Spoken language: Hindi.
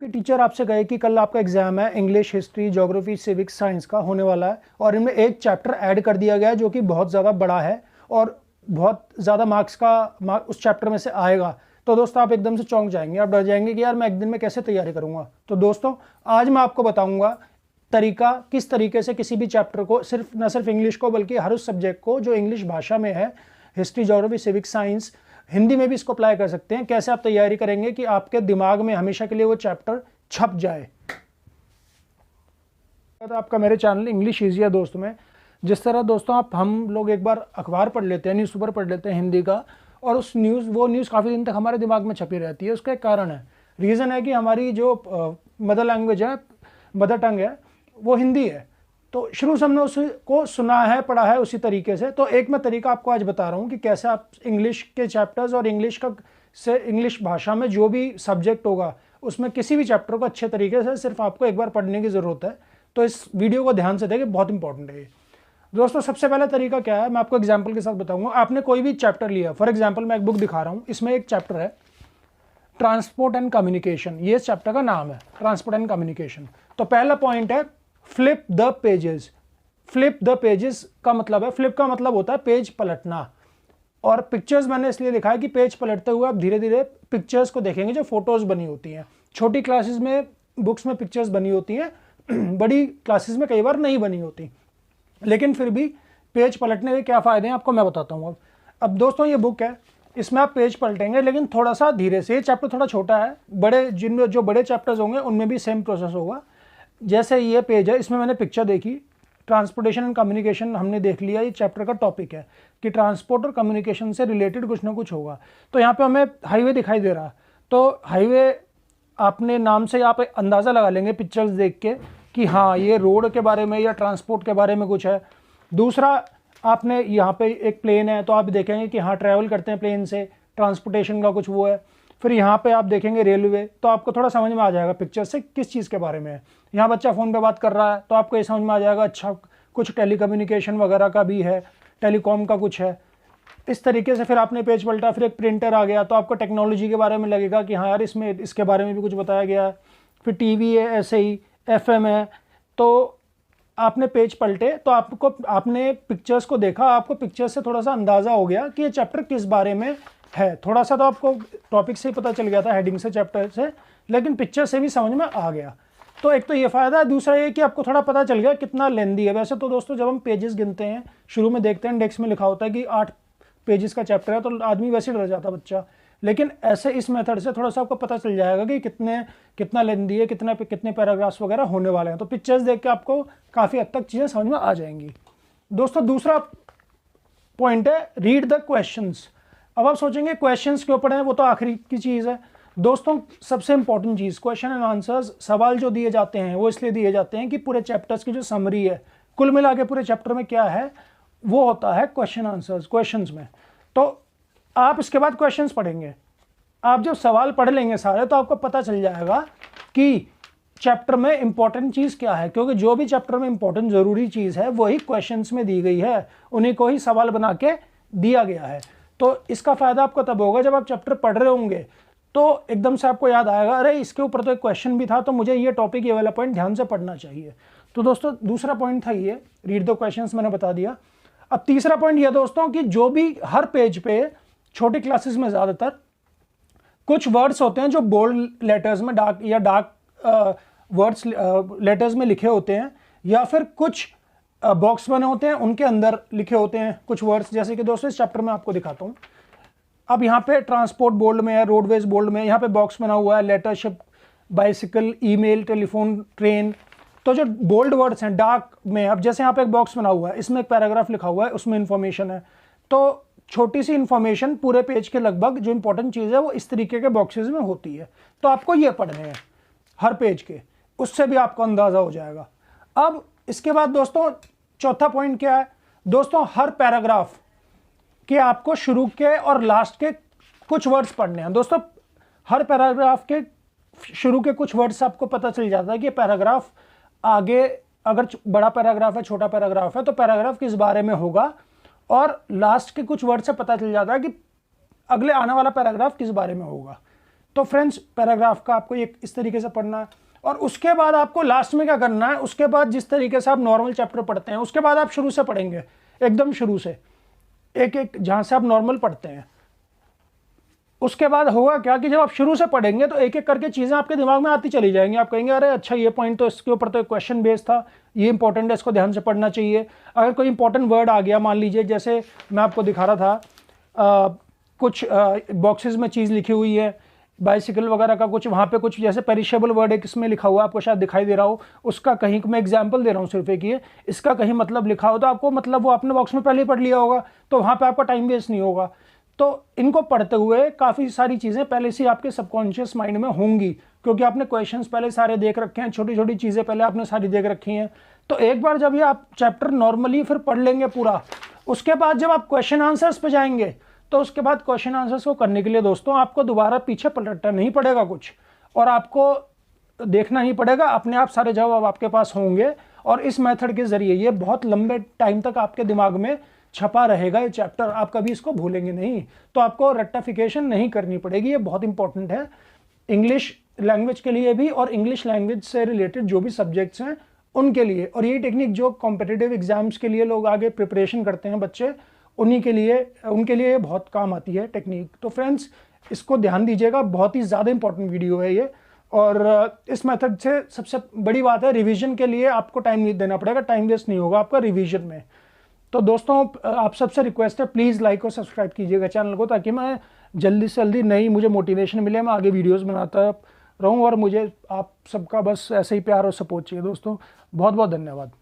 कि टीचर आपसे कहे कि कल आपका एग्जाम है, English, history, geography, civics, science का होने वाला है और इनमें एक चैप्टर ऐड कर दिया गया है जो कि बहुत ज़्यादा बड़ा है और बहुत ज़्यादा मार्क्स का उस चैप्टर में से आएगा, तो दोस्तों आप एकदम से चौंक जाएंगे, आप डर जाएंगे कि यार मैं एक दिन में कैसे तैयारी करूंगा। तो दोस्तों आज मैं आपको बताऊंगा तरीका, किस तरीके से किसी भी चैप्टर को, सिर्फ न सिर्फ इंग्लिश को बल्कि हर उस सब्जेक्ट को जो इंग्लिश भाषा में है, history, geography, civics, science, Hindi में भी इसको अप्लाई कर सकते हैं। कैसे आप तैयारी करेंगे कि आपके दिमाग में हमेशा के लिए वो चैप्टर छप जाए। तो आपका मेरे चैनल इंग्लिश ईजी है दोस्तों में, जिस तरह दोस्तों हम लोग एक बार अखबार पढ़ लेते हैं, न्यूज़पेपर पढ़ लेते हैं हिंदी का, और वो न्यूज़ काफ़ी दिन तक हमारे दिमाग में छपी रहती है। उसका एक कारण है, रीज़न है कि हमारी जो मदर लैंग्वेज है, मदर टंग है, वो हिंदी है। तो शुरू से हमने उसको सुना है, पढ़ा है उसी तरीके से। तो एक मैं तरीका आपको आज बता रहा हूँ कि कैसे आप इंग्लिश के चैप्टर्स और इंग्लिश भाषा में जो भी सब्जेक्ट होगा उसमें किसी भी चैप्टर को अच्छे तरीके से सिर्फ आपको एक बार पढ़ने की ज़रूरत है। तो इस वीडियो को ध्यान से देखें, बहुत इंपॉर्टेंट है ये दोस्तों। सबसे पहला तरीका क्या है, मैं आपको एग्जाम्पल के साथ बताऊंगा। आपने कोई भी चैप्टर लिया, फॉर एग्जाम्पल मैं एक बुक दिखा रहा हूँ, इसमें एक चैप्टर है ट्रांसपोर्ट एंड कम्युनिकेशन, ये इस चैप्टर का नाम है, ट्रांसपोर्ट एंड कम्युनिकेशन। तो पहला पॉइंट है flip the pages. Flip the pages का मतलब है, फ्लिप का मतलब होता है पेज पलटना, और पिक्चर्स मैंने इसलिए लिखा है कि पेज पलटते हुए आप धीरे धीरे पिक्चर्स को देखेंगे जो फोटोज बनी होती हैं। छोटी क्लासेस में बुक्स में पिक्चर्स बनी होती हैं, बड़ी क्लासेस में कई बार नहीं बनी होती, लेकिन फिर भी पेज पलटने के क्या फ़ायदे हैं आपको मैं बताता हूँ। अब दोस्तों ये बुक है, इसमें आप पेज पलटेंगे लेकिन थोड़ा सा धीरे से। ये चैप्टर थोड़ा छोटा है, जिनमें जो बड़े चैप्टर्स होंगे उनमें भी सेम प्रोसेस होगा। जैसे ये पेज है, इसमें मैंने पिक्चर देखी, ट्रांसपोर्टेशन एंड कम्युनिकेशन हमने देख लिया, ये चैप्टर का टॉपिक है कि ट्रांसपोर्ट और कम्युनिकेशन से रिलेटेड कुछ ना कुछ होगा। तो यहाँ पे हमें हाईवे दिखाई दे रहा, तो हाईवे आपने नाम से आप अंदाज़ा लगा लेंगे पिक्चर्स देख के कि हाँ ये रोड के बारे में या ट्रांसपोर्ट के बारे में कुछ है। दूसरा, आपने यहाँ पे एक प्लेन है तो आप देखेंगे कि हाँ ट्रैवल करते हैं प्लेन से, ट्रांसपोर्टेशन का कुछ वो है। फिर यहाँ पे आप देखेंगे रेलवे, तो आपको थोड़ा समझ में आ जाएगा पिक्चर से किस चीज़ के बारे में है। यहाँ बच्चा फ़ोन पे बात कर रहा है तो आपको ये समझ में आ जाएगा अच्छा कुछ टेलीकम्युनिकेशन वगैरह का भी है, टेलीकॉम का कुछ है। इस तरीके से फिर आपने पेज पलटा, फिर एक प्रिंटर आ गया तो आपको टेक्नोलॉजी के बारे में लगेगा कि हाँ यार इसमें इसके बारे में भी कुछ बताया गया है। फिर टीवी है, ऐसे ही FM है। तो आपने पेज पलटे तो आपने पिक्चर्स को देखा, आपको पिक्चर्स से थोड़ा सा अंदाज़ा हो गया कि ये चैप्टर किस बारे में है। थोड़ा सा तो आपको टॉपिक से ही पता चल गया था, हेडिंग से, चैप्टर से, लेकिन पिक्चर से भी समझ में आ गया। तो एक तो ये फ़ायदा है। दूसरा ये कि आपको थोड़ा पता चल गया कितना लेंदी है। वैसे तो दोस्तों जब हम पेजेस गिनते हैं, शुरू में देखते हैं इंडेक्स में लिखा होता है कि 8 पेजेस का चैप्टर है, तो आदमी वैसे डर जाता बच्चा। लेकिन ऐसे इस मेथड से थोड़ा सा आपको पता चल जाएगा कि कितना लेंदी है, कितने पैराग्राफ्स वगैरह होने वाले हैं। तो पिक्चर्स देख के आपको काफ़ी हद तक चीज़ें समझ में आ जाएंगी। दोस्तों दूसरा पॉइंट है रीड द क्वेश्चंस। अब आप सोचेंगे क्वेश्चंस क्यों पढ़े हैं, वो तो आखिरी की चीज़ है। दोस्तों सबसे important cheese, question and answers, सवाल जो दिए जाते हैं वो इसलिए दिए जाते हैं कि पूरे चैप्टर्स की जो समरी है, कुल मिला के पूरे चैप्टर में क्या है, वो होता है क्वेश्चन आंसर्स, क्वेश्चंस में। तो आप इसके बाद क्वेश्चंस पढ़ेंगे, आप जब सवाल पढ़ लेंगे सारे तो आपको पता चल जाएगा कि चैप्टर में इंपॉर्टेंट चीज़ क्या है, क्योंकि जो भी चैप्टर में इंपॉर्टेंट ज़रूरी चीज़ है वही क्वेश्चंस में दी गई है, उन्हीं को ही सवाल बना के दिया गया है। तो इसका फ़ायदा आपको तब होगा जब आप चैप्टर पढ़ रहे होंगे तो एकदम से आपको याद आएगा, अरे इसके ऊपर तो एक क्वेश्चन भी था, तो मुझे ये टॉपिक, ये वाला पॉइंट ध्यान से पढ़ना चाहिए। तो दोस्तों दूसरा पॉइंट था ये रीड द क्वेश्चंस, मैंने बता दिया। अब तीसरा पॉइंट ये दोस्तों कि जो भी हर पेज पे छोटी क्लासेस में ज़्यादातर कुछ वर्ड्स होते हैं जो बोल्ड लेटर्स में, डार्क वर्ड्स लेटर्स में लिखे होते हैं, या फिर कुछ बॉक्स बने होते हैं उनके अंदर लिखे होते हैं कुछ वर्ड्स। जैसे कि दोस्तों इस चैप्टर में आपको दिखाता हूँ। अब यहाँ पे ट्रांसपोर्ट बोल्ड में है, रोडवेज बोल्ड में, यहाँ पे बॉक्स बना हुआ है लेटरशिप, बाइसिकल, ईमेल, टेलीफोन, ट्रेन। तो जो बोल्ड वर्ड्स हैं डार्क में, अब जैसे यहाँ पे एक बॉक्स बना हुआ है, इसमें एक पैराग्राफ लिखा हुआ है, उसमें इंफॉर्मेशन है। तो छोटी सी इंफॉर्मेशन पूरे पेज के लगभग जो इंपॉर्टेंट चीज़ है वो इस तरीके के बॉक्सेस में होती है। तो आपको ये पढ़ने हैं हर पेज के, उससे भी आपको अंदाज़ा हो जाएगा। अब इसके बाद दोस्तों चौथा पॉइंट क्या है, दोस्तों हर पैराग्राफ के आपको शुरू के और लास्ट के कुछ वर्ड्स पढ़ने हैं। दोस्तों हर पैराग्राफ के शुरू के कुछ वर्ड्स आपको पता चल जाता है कि पैराग्राफ आगे, अगर बड़ा पैराग्राफ है, छोटा पैराग्राफ है, तो पैराग्राफ किस बारे में होगा, और लास्ट के कुछ वर्ड से पता चल जाता है कि अगले आने वाला पैराग्राफ किस बारे में होगा। तो फ्रेंड्स पैराग्राफ का आपको ये इस तरीके से पढ़ना है, और उसके बाद आपको लास्ट में क्या करना है, उसके बाद जिस तरीके से आप नॉर्मल चैप्टर पढ़ते हैं उसके बाद आप शुरू से पढ़ेंगे, एकदम शुरू से, एक एक जहाँ से आप नॉर्मल पढ़ते हैं। उसके बाद होगा क्या कि जब आप शुरू से पढ़ेंगे तो एक एक करके चीज़ें आपके दिमाग में आती चली जाएंगी। आप कहेंगे अरे अच्छा ये पॉइंट तो इसके ऊपर तो क्वेश्चन बेस्ड था, ये इंपॉर्टेंट है, इसको ध्यान से पढ़ना चाहिए। अगर कोई इंपॉर्टेंट वर्ड आ गया, मान लीजिए जैसे मैं आपको दिखा रहा था कुछ बॉक्सेस में चीज़ लिखी हुई है, बाइसिकल वगैरह का कुछ, वहाँ पे कुछ जैसे पेरिशेबल वर्ड एक इसमें लिखा हुआ आपको शायद दिखाई दे रहा हो, उसका कहीं मैं एग्जांपल दे रहा हूँ सिर्फ एक ये, इसका कहीं मतलब लिखा हो तो आपको मतलब वो आपने बॉक्स में पहले ही पढ़ लिया होगा, तो वहाँ पे आपका टाइम वेस्ट नहीं होगा। तो इनको पढ़ते हुए काफ़ी सारी चीज़ें पहले से आपके सबकॉन्शियस माइंड में होंगी, क्योंकि आपने क्वेश्चंस पहले सारे देख रखे हैं, छोटी छोटी चीज़ें पहले आपने सारी देख रखी हैं। तो एक बार जब ये आप चैप्टर नॉर्मली फिर पढ़ लेंगे पूरा, उसके बाद जब आप क्वेश्चन आंसर्स पे जाएंगे तो उसके बाद क्वेश्चन आंसर्स को करने के लिए दोस्तों आपको दोबारा पीछे पलटना नहीं पड़ेगा कुछ, और आपको देखना नहीं पड़ेगा, अपने आप सारे जवाब आपके पास होंगे। और इस मेथड के जरिए ये बहुत लंबे टाइम तक आपके दिमाग में छपा रहेगा ये चैप्टर, आप कभी इसको भूलेंगे नहीं। तो आपको रेक्टिफिकेशन नहीं करनी पड़ेगी, ये बहुत इंपॉर्टेंट है इंग्लिश लैंग्वेज के लिए भी, और इंग्लिश लैंग्वेज से रिलेटेड जो भी सब्जेक्ट्स हैं उनके लिए। और ये टेक्निक जो कॉम्पिटिटिव एग्जाम्स के लिए लोग आगे प्रिपरेशन करते हैं बच्चे, उन्हीं के लिए, उनके लिए बहुत काम आती है टेक्निक। तो फ्रेंड्स इसको ध्यान दीजिएगा, बहुत ही ज़्यादा इंपॉर्टेंट वीडियो है ये। और इस मेथड से सबसे बड़ी बात है, रिवीजन के लिए आपको टाइम नहीं देना पड़ेगा, टाइम वेस्ट नहीं होगा आपका रिवीजन में। तो दोस्तों आप सबसे रिक्वेस्ट है, प्लीज़ लाइक और सब्सक्राइब कीजिएगा चैनल को, ताकि मैं जल्दी से जल्दी नई मुझे मोटिवेशन मिले, मैं आगे वीडियोस बनाता रहूं। और मुझे आप सबका बस ऐसे ही प्यार और सपोर्ट चाहिए दोस्तों। बहुत बहुत धन्यवाद।